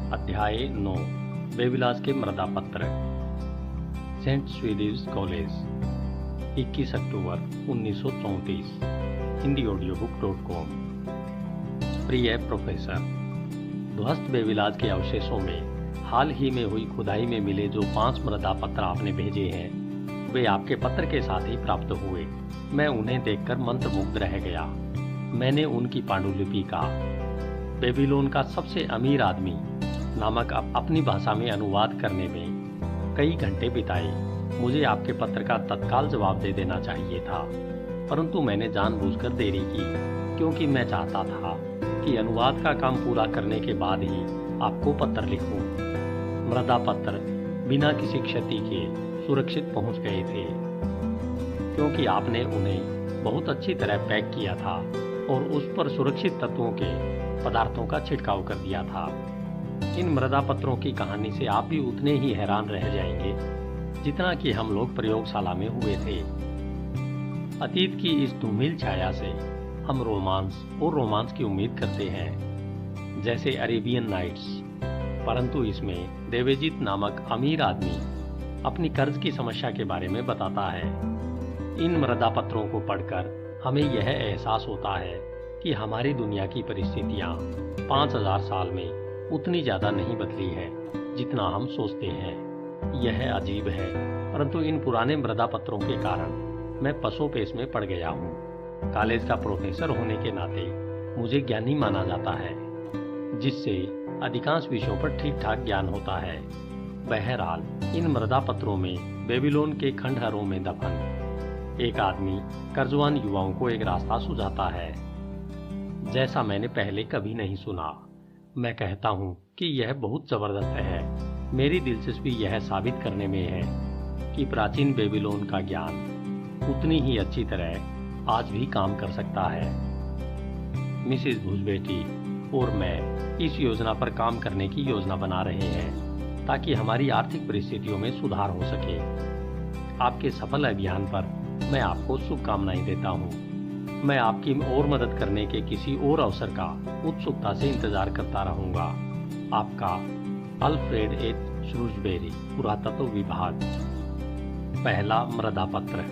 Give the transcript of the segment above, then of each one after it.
अध्याय 9 बेविलास के मृदा पत्र। सेंट स्वीडिश कॉलेज 21 अक्टूबर 1934 hindiaudiobook.com। प्रिय प्रोफेसर, ध्वस्त बेविलास के अवशेषों में हाल ही में हुई खुदाई में मिले जो 5 मृदा पत्र आपने भेजे हैं, वे आपके पत्र के साथ ही प्राप्त हुए। मैं उन्हें देखकर मंत्रमुग्ध रह गया। मैंने उनकी पांडुलिपि का बेबीलोन का सबसे अमीर आदमी नामक अपनी भाषा में अनुवाद करने में कई घंटे बिताए। मुझे आपके पत्र का तत्काल जवाब दे देना चाहिए था, परंतु मैंने जानबूझकर देरी की, क्योंकि मैं चाहता था कि अनुवाद का काम पूरा करने के बाद ही आपको पत्र लिखूं। मृदा पत्र बिना किसी क्षति के सुरक्षित पहुंच गए थे, क्योंकि आपने उन्हें बहुत अच्छी तरह पैक किया था और उस पर सुरक्षित तत्वों के पदार्थों का छिड़काव कर दिया था। इन मृदा पत्रों की कहानी से आप भी उतने ही हैरान रह जाएंगे जितना कि हम लोग प्रयोगशाला में हुए थे। अतीत की इस धूमिल छाया से हम रोमांस की उम्मीद करते हैं, जैसे अरेबियन नाइट्स, परंतु इसमें देवजीत नामक अमीर आदमी अपनी कर्ज की समस्या के बारे में बताता है। इन मृदा पत्रों को पढ़कर हमें यह एहसास होता है कि हमारी दुनिया की परिस्थितियां 5000 साल में उतनी ज्यादा नहीं बदली है जितना हम सोचते हैं। यह अजीब है, परंतु इन पुराने मृदा पत्रों के कारण मैं पसोपेश में पड़ गया हूँ। कॉलेज का प्रोफेसर होने के नाते मुझे ज्ञानी माना जाता है, जिससे अधिकांश विषयों पर ठीक ठाक ज्ञान होता है। बहरहाल इन मृदा पत्रों में बेबीलोन के खंडहरों में दफन एक आदमी कर्जवान युवाओं को एक रास्ता सुझाता है, जैसा मैंने पहले कभी नहीं सुना। मैं कहता हूँ कि यह बहुत जबरदस्त है। मेरी दिलचस्पी यह साबित करने में है कि प्राचीन बेबीलोन का ज्ञान उतनी ही अच्छी तरह आज भी काम कर सकता है। मिसिस भुजबेटी और मैं इस योजना पर काम करने की योजना बना रहे हैं, ताकि हमारी आर्थिक परिस्थितियों में सुधार हो सके। आपके सफल अभियान पर मैं आपको शुभकामनाएं देता हूँ। मैं आपकी और मदद करने के किसी और अवसर का उत्सुकता से इंतजार करता रहूंगा। आपका अल्फ्रेड एच श्रूजबेरी, पुरातत्व विभाग। पहला मृदा पत्र।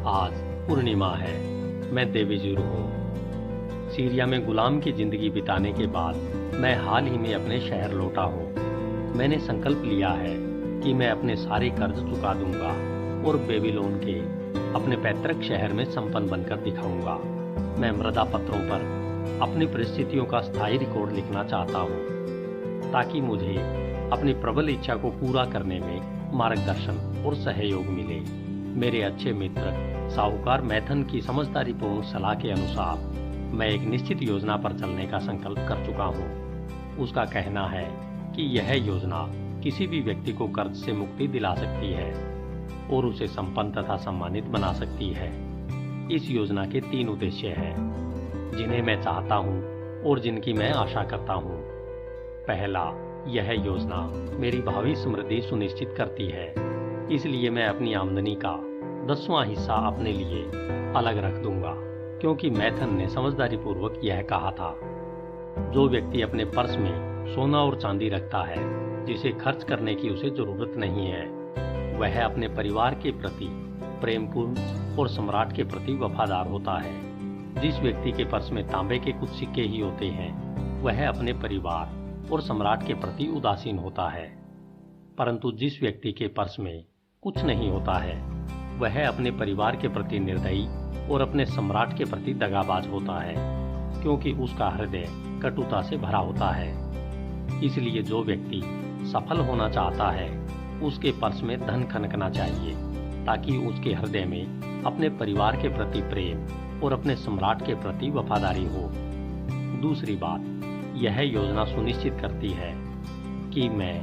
आज पूर्णिमा है। मैं देवेजुर हूँ। सीरिया में गुलाम की जिंदगी बिताने के बाद मैं हाल ही में अपने शहर लौटा हूँ। मैंने संकल्प लिया है कि मैं अपने सारे कर्ज चुका दूंगा और बेबीलोन के अपने पैतृक शहर में संपन्न बनकर दिखाऊंगा। मैं मृदा पत्रों पर अपनी परिस्थितियों का स्थायी रिकॉर्ड लिखना चाहता हूँ, ताकि मुझे अपनी प्रबल इच्छा को पूरा करने में मार्गदर्शन और सहयोग मिले। मेरे अच्छे मित्र साहूकार मैथन की समझदारीपूर्ण सलाह के अनुसार मैं एक निश्चित योजना पर चलने का संकल्प कर चुका हूँ। उसका कहना है कि यह योजना किसी भी व्यक्ति को कर्ज से मुक्ति दिला सकती है और उसे संपन्न तथा सम्मानित बना सकती है। इस योजना के 3 उद्देश्य हैं, जिन्हें मैं चाहता हूं और जिनकी मैं आशा करता हूं। पहला, यह योजना मेरी भावी समृद्धि सुनिश्चित करती है, इसलिए मैं अपनी आमदनी का 10वां हिस्सा अपने लिए अलग रख दूंगा, क्योंकि मैथन ने समझदारीपूर्वक यह कहा था, जो व्यक्ति अपने पर्स में सोना और चांदी रखता है जिसे खर्च करने की उसे जरूरत नहीं है, वह अपने परिवार के प्रति प्रेमपूर्ण और सम्राट के प्रति वफादार होता है। जिस व्यक्ति के पर्स में तांबे के कुछ सिक्के ही होते हैं, वह अपने परिवार और सम्राट के प्रति उदासीन होता है, परंतु जिस व्यक्ति के पर्स में कुछ नहीं होता है, वह अपने परिवार के प्रति निर्दयी और अपने सम्राट के प्रति दगाबाज होता है, क्योंकि उसका हृदय कटुता से भरा होता है। इसलिए जो व्यक्ति सफल होना चाहता है, उसके पर्स में धन खनकना चाहिए, ताकि उसके हृदय में अपने परिवार के प्रति प्रेम और अपने सम्राट के प्रति वफादारी हो। दूसरी बात, यह योजना सुनिश्चित करती है कि मैं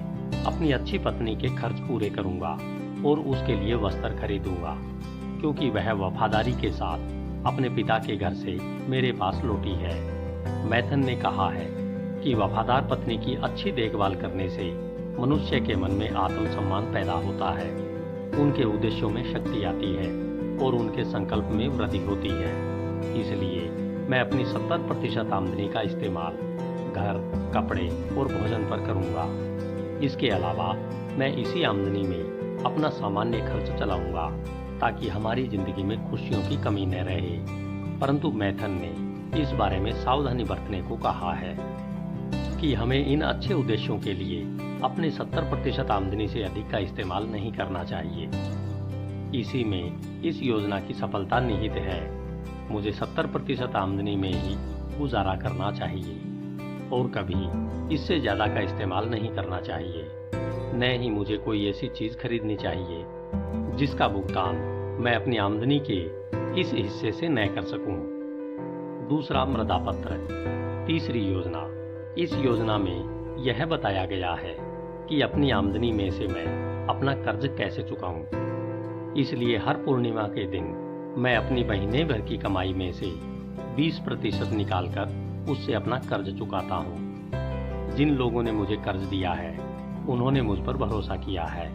अपनी अच्छी पत्नी के खर्च पूरे करूंगा और उसके लिए वस्त्र खरीदूंगा, क्योंकि वह वफादारी के साथ अपने पिता के घर से मेरे पास लौटी है। मैथन ने कहा है कि वफादार पत्नी की अच्छी देखभाल करने से मनुष्य के मन में आत्मसम्मान पैदा होता है, उनके उद्देश्यों में शक्ति आती है और उनके संकल्प में वृद्धि होती है। इसलिए मैं अपनी 70% आमदनी का इस्तेमाल घर, कपड़े और भोजन पर करूँगा। इसके अलावा मैं इसी आमदनी में अपना सामान्य खर्च चलाऊँगा ताकि हमारी ज़िंदगी में खुशियों की कमी न रहे। परंतु मैथन ने इस बारे में सावधानी बरतने को कहा है कि हमें इन अच्छे उद्देश्यों के लिए अपने 70% आमदनी से अधिक का इस्तेमाल नहीं करना चाहिए। इसी में इस योजना की सफलता निहित है। मुझे 70% आमदनी में ही गुजारा करना चाहिए और कभी इससे ज़्यादा का इस्तेमाल नहीं करना चाहिए। न ही मुझे कोई ऐसी चीज़ खरीदनी चाहिए जिसका भुगतान मैं अपनी आमदनी के इस हिस्से से न कर सकूं। दूसरा मृदा पत्र। तीसरी योजना। इस योजना में यह बताया गया है कि अपनी आमदनी में से मैं अपना कर्ज कैसे चुकाऊं। इसलिए हर पूर्णिमा के दिन मैं अपनी महीने भर की कमाई में से 20% निकालकर उससे अपना कर्ज चुकाता हूं। जिन लोगों ने मुझे कर्ज दिया है उन्होंने मुझ पर भरोसा किया है,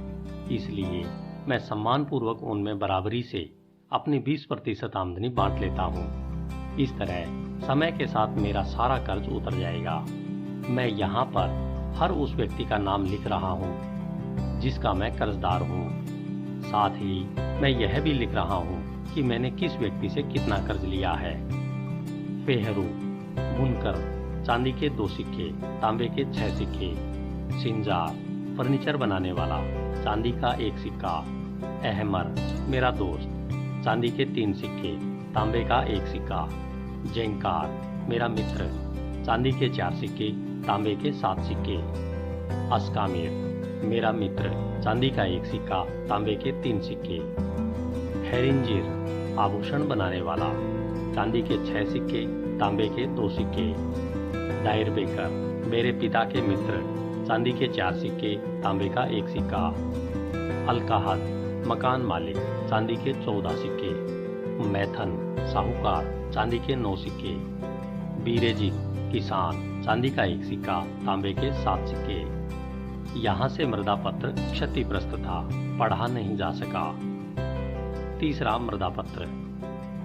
इसलिए मैं सम्मानपूर्वक उनमें बराबरी से अपनी 20% आमदनी बांट लेता हूं। इस तरह समय के साथ मेरा सारा कर्ज उतर जाएगा। मैं यहाँ पर हर उस व्यक्ति का नाम लिख रहा हूँ जिसका मैं कर्जदार हूँ। साथ ही मैं यह भी लिख रहा हूँ कि मैंने किस व्यक्ति से कितना कर्ज लिया है। फेहरू, बुनकर, चांदी के 2 सिक्के, तांबे के 6 सिक्के। सिंजार, फर्नीचर बनाने वाला, चांदी का 1 सिक्का। अहमर, मेरा दोस्त, चांदी के 3 सिक्के, तांबे का 1 सिक्का। जेंकार, मेरा मित्र, चांदी के 4 सिक्के, तांबे के 7 सिक्के। अस्कामिर, मेरा मित्र, चांदी का 1 सिक्का, तांबे के 3 सिक्के। हेरिंजिर, आभूषण बनाने वाला, चांदी के 6 सिक्के, तांबे के 2 सिक्के। डायरबेकर, मेरे पिता के मित्र, चांदी के 4 सिक्के, तांबे का 1 सिक्का। अलकाहद, मकान मालिक, चांदी के 14 सिक्के। मैथन, साहूकार, चांदी के 9 सिक्के। बीरेजी, किसान, चांदी का 1 सिक्का, तांबे के 7 सिक्के। यहाँ से मृदा पत्र क्षतिग्रस्त था, पढ़ा नहीं जा सका। तीसरा मृदा पत्र।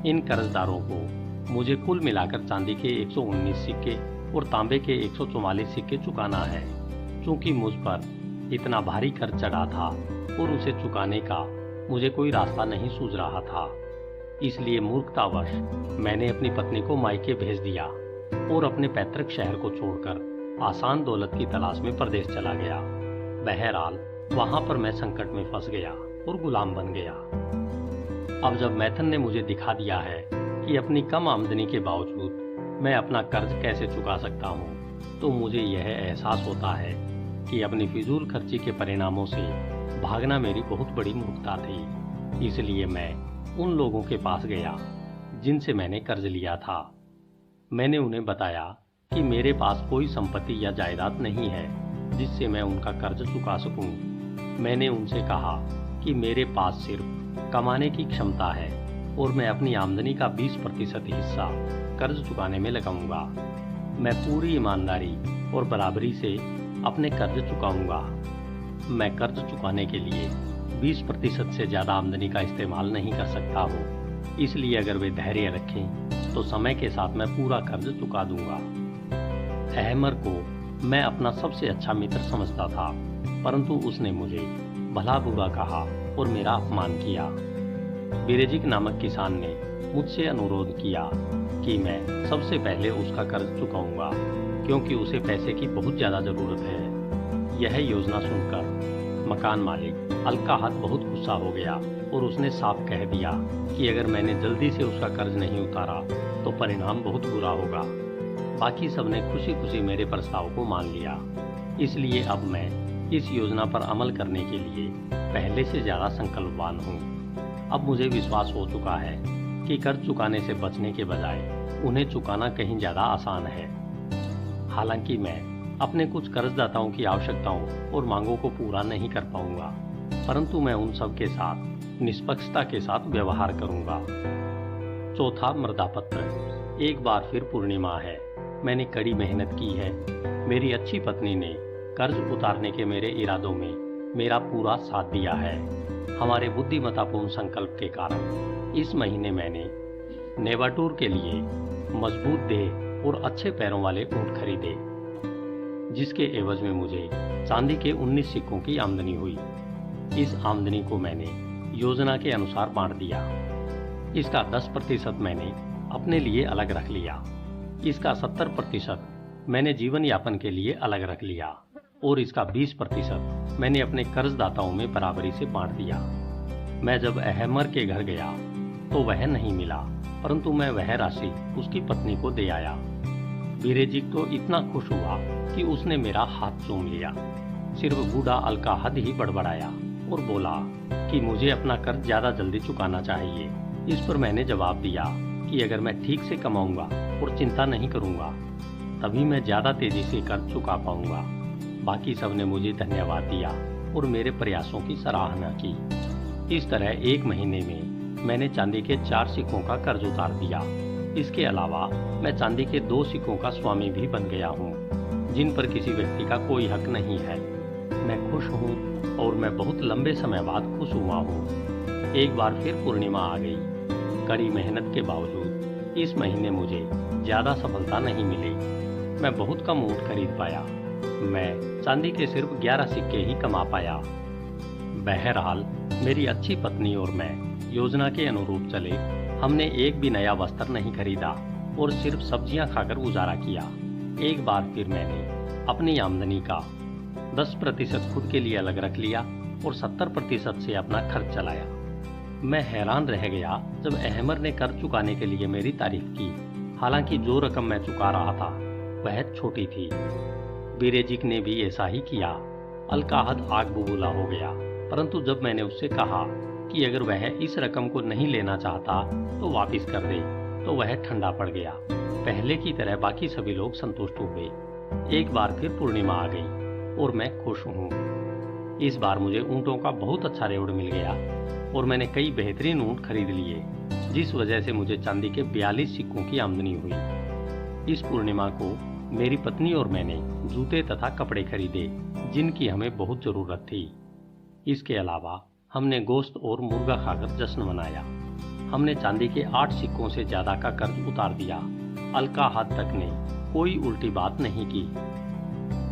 इन कर्जदारों को मुझे कुल मिलाकर चांदी के 119 सिक्के और तांबे के 144 सिक्के चुकाना है। चूंकि मुझ पर इतना भारी कर्ज चढ़ा था और उसे चुकाने का मुझे कोई रास्ता नहीं सूझ रहा था, इसलिए मूर्खतावश मैंने अपनी पत्नी को मायके भेज दिया और अपने पैतृक शहर को छोड़कर आसान दौलत की तलाश में परदेश चला गया। बहरहाल वहां पर मैं संकट में फंस गया और गुलाम बन गया। अब जब मैथन ने मुझे दिखा दिया है कि अपनी कम आमदनी के बावजूद मैं अपना कर्ज कैसे चुका सकता हूँ, तो मुझे यह एहसास होता है कि अपनी फिजूल खर्ची के परिणामों से भागना मेरी बहुत बड़ी मूर्खता थी। इसलिए मैं उन लोगों के पास गया जिनसे मैंने कर्ज लिया था। मैंने उन्हें बताया कि मेरे पास कोई संपत्ति या जायदाद नहीं है जिससे मैं उनका कर्ज चुका सकूं। मैंने उनसे कहा कि मेरे पास सिर्फ कमाने की क्षमता है और मैं अपनी आमदनी का 20% हिस्सा कर्ज चुकाने में लगाऊंगा। मैं पूरी ईमानदारी और बराबरी से अपने कर्ज चुकाऊंगा। मैं कर्ज चुकाने के लिए 20% से ज़्यादा आमदनी का इस्तेमाल नहीं कर सकता हूँ, इसलिए अगर वे धैर्य रखें तो समय के साथ मैं पूरा कर्ज चुका दूंगा। अहमर को मैं अपना सबसे अच्छा मित्र समझता था, परंतु उसने मुझे भला बुरा कहा और मेरा अपमान किया। बिरेजिक नामक किसान ने मुझसे अनुरोध किया कि मैं सबसे पहले उसका कर्ज चुकाऊंगा क्योंकि उसे पैसे की बहुत ज़्यादा ज़रूरत है। यह योजना सुनकर मकान मालिक अलकाहद बहुत गुस्सा हो गया और उसने साफ कह दिया कि अगर मैंने जल्दी से उसका कर्ज नहीं उतारा तो परिणाम बहुत बुरा होगा। बाकी सबने खुशी खुशी मेरे प्रस्ताव को मान लिया। इसलिए अब मैं इस योजना पर अमल करने के लिए पहले से ज़्यादा संकल्पवान हूँ। अब मुझे विश्वास हो चुका है कि कर्ज चुकाने से बचने के बजाय उन्हें चुकाना कहीं ज़्यादा आसान है। हालांकि मैं अपने कुछ कर्जदाताओं की आवश्यकताओं और मांगों को पूरा नहीं कर पाऊंगा, परंतु मैं उन सब के साथ निष्पक्षता के साथ व्यवहार करूंगा। चौथा मृदा पत्र। एक बार फिर पूर्णिमा है। मैंने कड़ी मेहनत की है। मेरी अच्छी पत्नी ने कर्ज उतारने के मेरे इरादों में मेरा पूरा साथ दिया है। हमारे बुद्धिमत्तापूर्ण संकल्प के कारण इस महीने मैंने नेवाटूर के लिए मजबूत देह और अच्छे पैरों वाले ऊंट खरीदे जिसके एवज में मुझे चांदी के 19 सिक्कों की आमदनी हुई। इस आमदनी को मैंने योजना के अनुसार बांट दिया। इसका 10% मैंने अपने लिए अलग रख लिया। इसका 70% मैंने जीवन यापन के लिए अलग रख लिया और इसका 20% मैंने अपने कर्जदाताओं में बराबरी से बांट दिया। मैं जब अहमर के घर गया तो वह नहीं मिला, परंतु मैं वह राशि उसकी पत्नी को दे आया। बीरेजिक तो इतना खुश हुआ कि उसने मेरा हाथ चूम लिया। सिर्फ बूढ़ा अलकाहद ही बड़बड़ाया और बोला कि मुझे अपना कर्ज ज्यादा जल्दी चुकाना चाहिए। इस पर मैंने जवाब दिया कि अगर मैं ठीक से कमाऊंगा और चिंता नहीं करूंगा तभी मैं ज्यादा तेजी से कर्ज चुका पाऊंगा। बाकी सबने मुझे धन्यवाद दिया और मेरे प्रयासों की सराहना की। इस तरह 1 महीने में मैंने चांदी के 4 सिक्कों का कर्ज उतार दिया। इसके अलावा मैं चांदी के 2 सिक्कों का स्वामी भी बन गया हूँ, जिन पर किसी व्यक्ति का कोई हक नहीं है। मैं खुश हूँ और मैं बहुत लंबे समय बाद खुश हुआ हूँ। एक बार फिर पूर्णिमा आ गई। कड़ी मेहनत के बावजूद इस महीने मुझे ज्यादा सफलता नहीं मिली। मैं बहुत कम ऊँट खरीद पाया। मैं चांदी के सिर्फ 11 सिक्के ही कमा पाया। बहरहाल मेरी अच्छी पत्नी और मैं योजना के अनुरूप चले। हमने एक भी नया वस्त्र नहीं खरीदा और सिर्फ सब्जियां खाकर गुजारा किया। एक बार फिर मैंने अपनी आमदनी का 10% खुद के लिए अलग रख लिया और 70% से अपना खर्च चलाया। मैं हैरान रह गया जब अहमर ने कर्ज चुकाने के लिए मेरी तारीफ की। हालांकि जो रकम मैं चुका रहा था वह छोटी थी। बीरेजिक ने भी ऐसा ही किया। अलकाहद आग बबूला हो गया, परंतु जब मैंने उससे कहा कि अगर वह इस रकम को नहीं लेना चाहता तो वापस कर दे, तो वह ठंडा पड़ गया। पहले की तरह बाकी सभी लोग संतुष्ट हुए। एक बार फिर पूर्णिमा आ गई और मैं खुश हूँ। इस बार मुझे ऊँटों का बहुत अच्छा रेवड़ मिल गया और मैंने कई बेहतरीन ऊँट खरीद लिए, जिस वजह से मुझे चांदी के 42 सिक्कों की आमदनी हुई। इस पूर्णिमा को मेरी पत्नी और मैंने जूते तथा कपड़े खरीदे, जिनकी हमें बहुत जरूरत थी। इसके अलावा हमने गोश्त और मुर्गा खाकर जश्न मनाया। हमने चांदी के 8 सिक्कों से ज्यादा का कर्ज उतार दिया। अलकाहद तक ने कोई उल्टी बात नहीं की।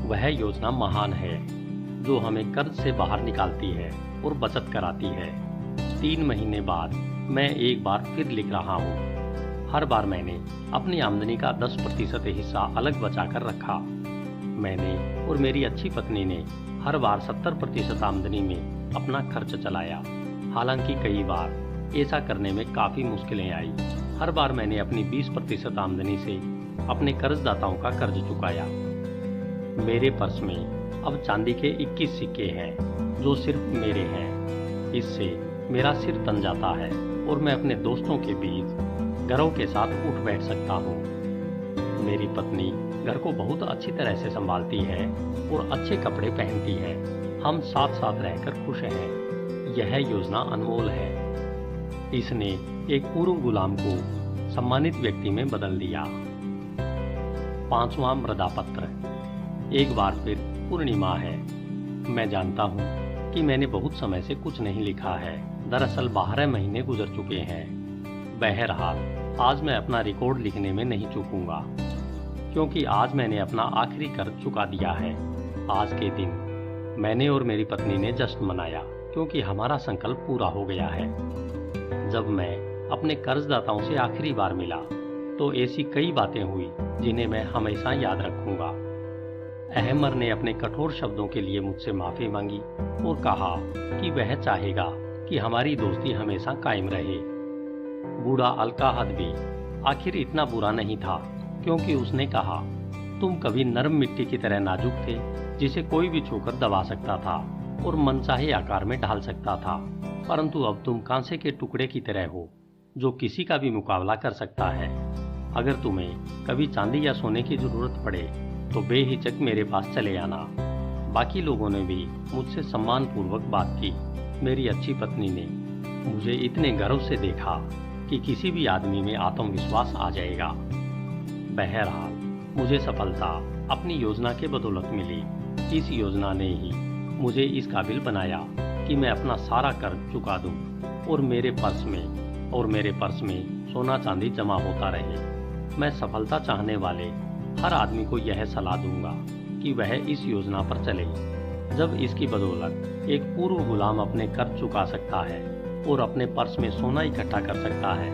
वह योजना महान है जो हमें कर्ज से बाहर निकालती है और बचत कराती है। 3 महीने बाद मैं एक बार फिर लिख रहा हूँ। हर बार मैंने अपनी आमदनी का 10% हिस्सा अलग बचाकर रखा। मैंने और मेरी अच्छी पत्नी ने हर बार 70% आमदनी में अपना खर्च चलाया। हालांकि कई बार ऐसा करने में काफी मुश्किलें आई। हर बार मैंने अपनी 20% आमदनी से अपने कर्जदाताओं का कर्ज चुकाया। मेरे पर्स में अब चांदी के 21 सिक्के हैं जो सिर्फ मेरे हैं। इससे मेरा सिर तन जाता है और मैं अपने दोस्तों के बीच गर्व के साथ उठ बैठ सकता हूँ। मेरी पत्नी घर को बहुत अच्छी तरह से संभालती है और अच्छे कपड़े पहनती है। हम साथ साथ रहकर खुश हैं। यह योजना अनमोल है। इसने एक पूर्व गुलाम को सम्मानित व्यक्ति में बदल दिया। 5वां मृदा पत्र। एक बार फिर पूर्णिमा है। मैं जानता हूँ कि मैंने बहुत समय से कुछ नहीं लिखा है। दरअसल 12 महीने गुजर चुके हैं। बहरहाल आज मैं अपना रिकॉर्ड लिखने में नहीं चूकूंगा, क्योंकि आज मैंने अपना आखिरी कर्ज चुका दिया है। आज के दिन मैंने और मेरी पत्नी ने जश्न मनाया, क्योंकि हमारा संकल्प पूरा हो गया है। जब मैं अपने कर्जदाताओं से आखिरी बार मिला तो ऐसी कई बातें हुई जिन्हें मैं हमेशा याद रखूंगा। अहमर ने अपने कठोर शब्दों के लिए मुझसे माफी मांगी और कहा कि वह चाहेगा कि हमारी दोस्ती हमेशा कायम रहे। बूढ़ा अलकाहद भी आखिर इतना बुरा नहीं था, क्योंकि उसने कहा, तुम कभी नरम मिट्टी की तरह नाजुक थे जिसे कोई भी छूकर दबा सकता था और मनचाहे आकार में ढाल सकता था, परंतु अब तुम कांसे के टुकड़े की तरह हो जो किसी का भी मुकाबला कर सकता है। अगर तुम्हें कभी चांदी या सोने की जरूरत पड़े तो बेहिचक मेरे पास चले आना। बाकी लोगों ने भी मुझसे सम्मान पूर्वक बात की। मेरी अच्छी पत्नी ने मुझे इतने गर्व से देखा कि किसी भी आदमी में आत्मविश्वास आ जाएगा। बहरहाल मुझे सफलता अपनी योजना के बदौलत मिली। इस योजना ने ही मुझे इस काबिल बनाया कि मैं अपना सारा कर्ज चुका दूं और मेरे पर्स में सोना चांदी जमा होता रहे। मैं सफलता चाहने वाले हर आदमी को यह सलाह दूंगा कि वह इस योजना पर चले। जब इसकी बदौलत एक पूर्व गुलाम अपने कर्ज चुका सकता है और अपने पर्स में सोना इकट्ठा कर सकता है,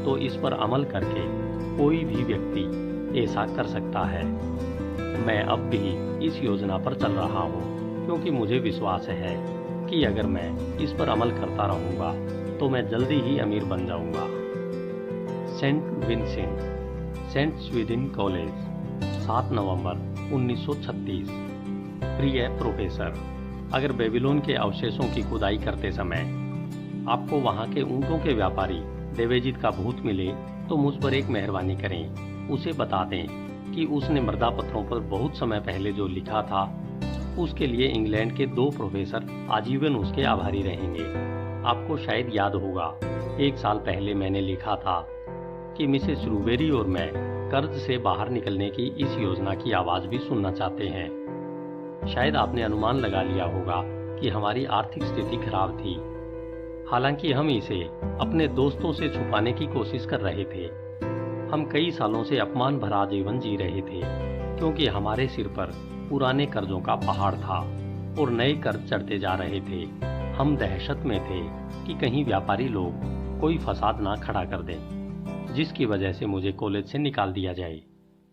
तो इस पर अमल करके कोई भी व्यक्ति ऐसा कर सकता है। मैं अब भी इस योजना पर चल रहा हूँ, क्योंकि मुझे विश्वास है कि अगर मैं इस पर अमल करता रहूँगा तो मैं जल्दी ही अमीर बन जाऊँगा। Saint Vincent, Saint Sweden college, 7 नवंबर 1936। प्रिय प्रोफेसर, अगर बेबीलोन के अवशेषों की खुदाई करते समय आपको वहाँ के ऊँटों के व्यापारी देवेजित का भूत मिले तो मुझ पर एक मेहरबानी करें। उसे बता दें कि उसने मृदा पत्रों पर बहुत समय पहले जो लिखा था, उसके लिए इंग्लैंड के 2 प्रोफेसर आजीवन उसके आभारी रहेंगे। आपको शायद याद होगा, 1 साल पहले मैंने लिखा था कि मिसेस रूबेरी और मैं कर्ज से बाहर निकलने की इस योजना की आवाज़ भी सुनना चाहते हैं। शायद आपने अनुमान लगा लिया होगा कि हमारी आर्थिक स्थिति खराब थी। हालांकि हम इसे अपने दोस्तों से छुपाने की कोशिश कर रहे थे। हम कई सालों से अपमान भरा जीवन जी रहे थे, क्योंकि हमारे सिर पर पुराने कर्जों का पहाड़ था और नए कर्ज चढ़ते जा रहे थे। हम दहशत में थे कि कहीं व्यापारी लोग कोई फसाद ना खड़ा कर दें, जिसकी वजह से मुझे कॉलेज से निकाल दिया जाए।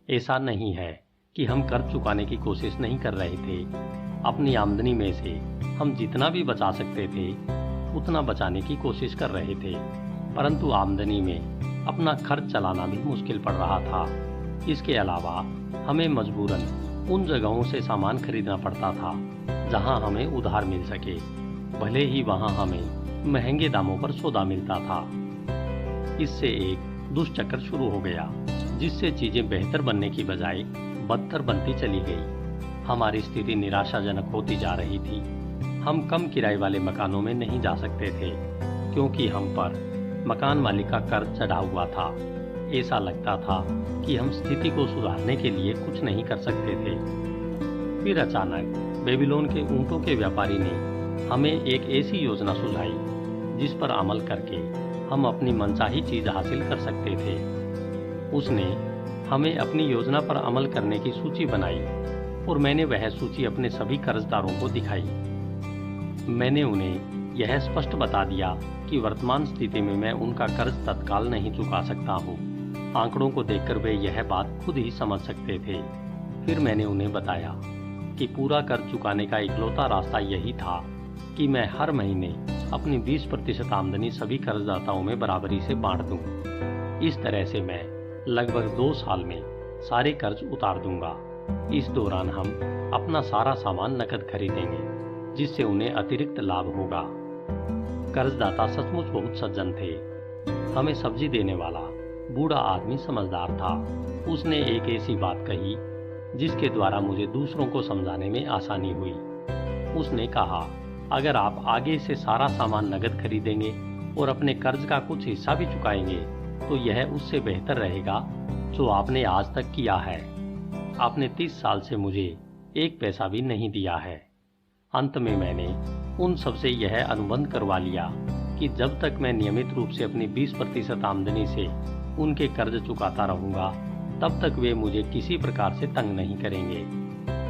ऐसा नहीं है कि हम कर्ज चुकाने की कोशिश नहीं कर रहे थे। अपनी आमदनी में से हम जितना भी बचा सकते थे उतना बचाने की कोशिश कर रहे थे, परंतु आमदनी में अपना खर्च चलाना भी मुश्किल पड़ रहा था। इसके अलावा हमें मजबूरन उन जगहों से सामान खरीदना पड़ता था जहां हमें उधार मिल सके, भले ही वहां हमें महंगे दामों पर सौदा मिलता था। इससे एक दुष्चक्र शुरू हो गया, जिससे चीजें बेहतर बनने की बजाय बदतर बनती चली गई। हमारी स्थिति निराशाजनक होती जा रही थी। हम कम किराए वाले मकानों में नहीं जा सकते थे, क्योंकि हम पर मकान मालिक का कर्ज चढ़ा हुआ था। ऐसा लगता था कि हम स्थिति को सुधारने के लिए कुछ नहीं कर सकते थे। फिर अचानक बेबीलोन के ऊँटों के व्यापारी ने हमें एक ऐसी योजना सुझाई जिस पर अमल करके हम अपनी मनचाही चीज हासिल कर सकते थे। उसने हमें अपनी योजना पर अमल करने की सूची बनाई और मैंने वह सूची अपने सभी कर्जदारों को दिखाई। मैंने उन्हें यह स्पष्ट बता दिया कि वर्तमान स्थिति में मैं उनका कर्ज तत्काल नहीं चुका सकता हूँ। आंकड़ों को देखकर वे यह बात खुद ही समझ सकते थे। फिर मैंने उन्हें बताया कि पूरा कर्ज चुकाने का इकलौता रास्ता यही था कि मैं हर महीने अपनी 20% आमदनी सभी कर्जदाताओं में बराबरी से बांट दूं। इस तरह से मैं लगभग 2 साल में सारे कर्ज उतार दूंगा। इस दौरान हम अपना सारा सामान नकद खरीदेंगे, जिससे उन्हें अतिरिक्त लाभ होगा। कर्जदाता सचमुच बहुत सज्जन थे। हमें सब्जी देने वाला बूढ़ा आदमी समझदार था। उसने एक ऐसी बात कही जिसके द्वारा मुझे दूसरों को समझाने में आसानी हुई। उसने कहा, अगर आप आगे से सारा सामान नकद खरीदेंगे और अपने कर्ज का कुछ हिस्सा भी चुकाएंगे तो यह उससे बेहतर रहेगा जो आपने आज तक किया है। आपने 30 साल से मुझे 1 पैसा भी नहीं दिया है। अंत में मैंने उन सबसे यह अनुबंध करवा लिया कि जब तक मैं नियमित रूप से अपनी 20% आमदनी से उनके कर्ज चुकाता रहूंगा, तब तक वे मुझे किसी प्रकार से तंग नहीं करेंगे।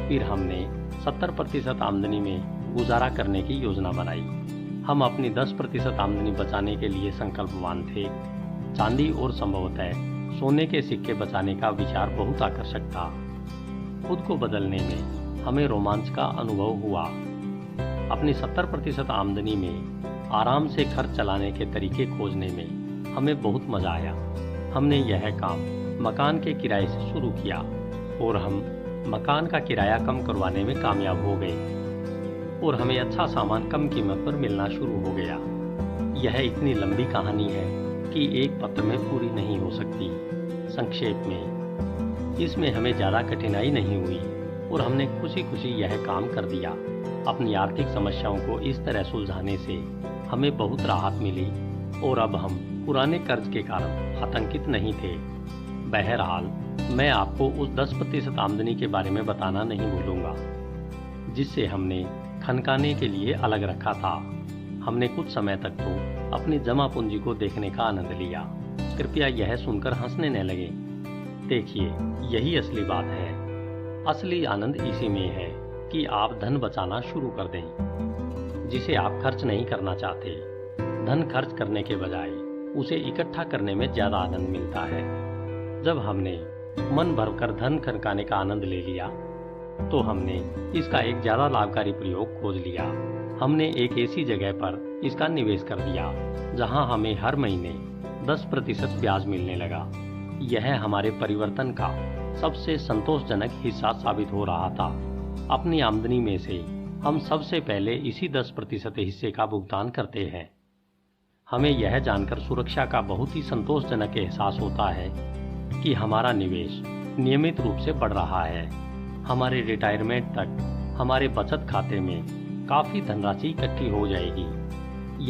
फिर हमने 70% आमदनी में गुजारा करने की योजना बनाई। हम अपनी 10% आमदनी बचाने के लिए संकल्पवान थे। चांदी और संभवतः सोने के सिक्के बचाने का विचार बहुत आकर्षक था। खुद को बदलने में हमें रोमांच का अनुभव हुआ। अपनी 70% आमदनी में आराम से खर्च चलाने के तरीके खोजने में हमें बहुत मजा आया। हमने यह काम मकान के किराए से शुरू किया और हम मकान का किराया कम करवाने में कामयाब हो गए और हमें अच्छा सामान कम कीमत पर मिलना शुरू हो गया। यह इतनी लंबी कहानी है कि एक पत्र में पूरी नहीं हो सकती। संक्षेप में, इसमें हमें ज़्यादा कठिनाई नहीं हुई और हमने खुशी खुशी यह काम कर दिया। अपनी आर्थिक समस्याओं को इस तरह सुलझाने से हमें बहुत राहत मिली और अब हम पुराने कर्ज के कारण आतंकित नहीं थे। बहरहाल, मैं आपको उस 10% आमदनी के बारे में बताना नहीं भूलूंगा जिससे हमने खनकाने के लिए अलग रखा था। हमने कुछ समय तक तो अपनी जमा पूंजी को देखने का आनंद लिया। कृपया यह सुनकर हंसने न लगे। देखिए, यही असली बात है। असली आनंद इसी में है कि आप धन बचाना शुरू कर दें, जिसे आप खर्च नहीं करना चाहते। धन खर्च करने के बजाय उसे इकट्ठा करने में ज्यादा आनंद मिलता है। जब हमने मन भरकर धन खनकाने का आनंद ले लिया, तो हमने इसका एक ज्यादा लाभकारी प्रयोग खोज लिया। हमने एक ऐसी जगह पर इसका निवेश कर दिया जहां हमें हर महीने 10% ब्याज मिलने लगा। यह हमारे परिवर्तन का सबसे संतोषजनक हिस्सा साबित हो रहा था। अपनी आमदनी में से हम सबसे पहले इसी 10% हिस्से का भुगतान करते हैं। हमें यह जानकर सुरक्षा का बहुत ही संतोषजनक एहसास होता है कि हमारा निवेश नियमित रूप से बढ़ रहा है। हमारे रिटायरमेंट तक हमारे बचत खाते में काफी धनराशि इकट्ठी हो जाएगी।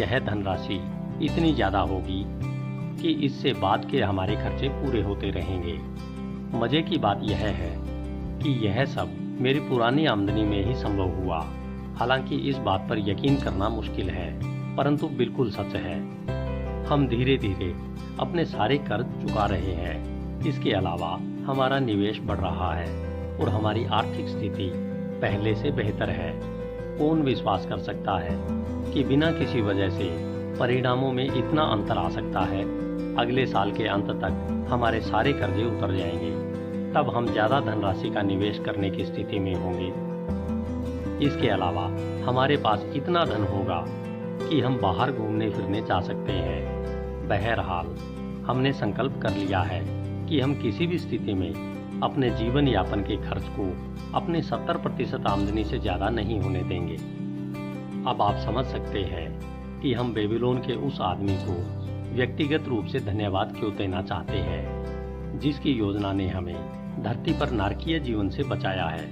यह धनराशि इतनी ज्यादा होगी कि इससे बाद के हमारे खर्चे पूरे होते रहेंगे। मजे की बात यह है कि यह सब मेरी पुरानी आमदनी में ही संभव हुआ। हालांकि इस बात पर यकीन करना मुश्किल है, परंतु बिल्कुल सच है। हम धीरे धीरे अपने सारे कर्ज चुका रहे हैं। इसके अलावा हमारा निवेश बढ़ रहा है और हमारी आर्थिक स्थिति पहले से बेहतर है। कौन विश्वास कर सकता है कि बिना किसी वजह से परिणामों में इतना अंतर आ सकता है। अगले साल के अंत तक हमारे सारे कर्जे उतर जाएंगे। तब हम ज्यादा धनराशि का निवेश करने की स्थिति में होंगे। इसके अलावा हमारे पास इतना धन होगा कि हम बाहर घूमने फिरने जा सकते हैं। बहरहाल हमने संकल्प कर लिया है कि हम किसी भी स्थिति में अपने जीवन यापन के खर्च को अपने 70% आमदनी से ज्यादा नहीं होने देंगे। अब आप समझ सकते हैं कि हम बेबीलोन के उस आदमी को व्यक्तिगत रूप से धन्यवाद क्यों देना चाहते हैं, जिसकी योजना ने हमें धरती पर नारकीय जीवन से बचाया है।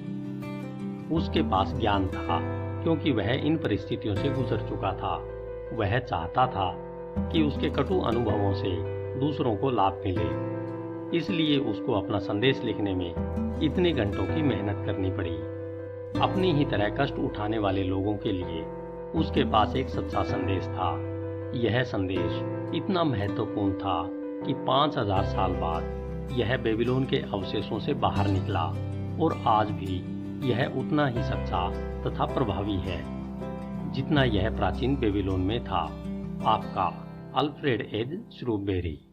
उसके पास ज्ञान था, क्योंकि वह इन परिस्थितियों से गुजर चुका था। वह चाहता था कि उसके कटु अनुभवों से दूसरों को लाभ मिले, इसलिए उसको अपना संदेश लिखने में इतने घंटों की मेहनत करनी पड़ी। अपनी ही तरह कष्ट उठाने वाले लोगों के लिए उसके पास एक सच्चा संदेश था। यह संदेश इतना महत्वपूर्ण था कि 5000 साल बाद यह बेबीलोन के अवशेषों से बाहर निकला और आज भी यह उतना ही सच्चा तथा प्रभावी है जितना यह प्राचीन बेबीलोन में था। आपका अल्फ्रेड एच. श्रूबेरी।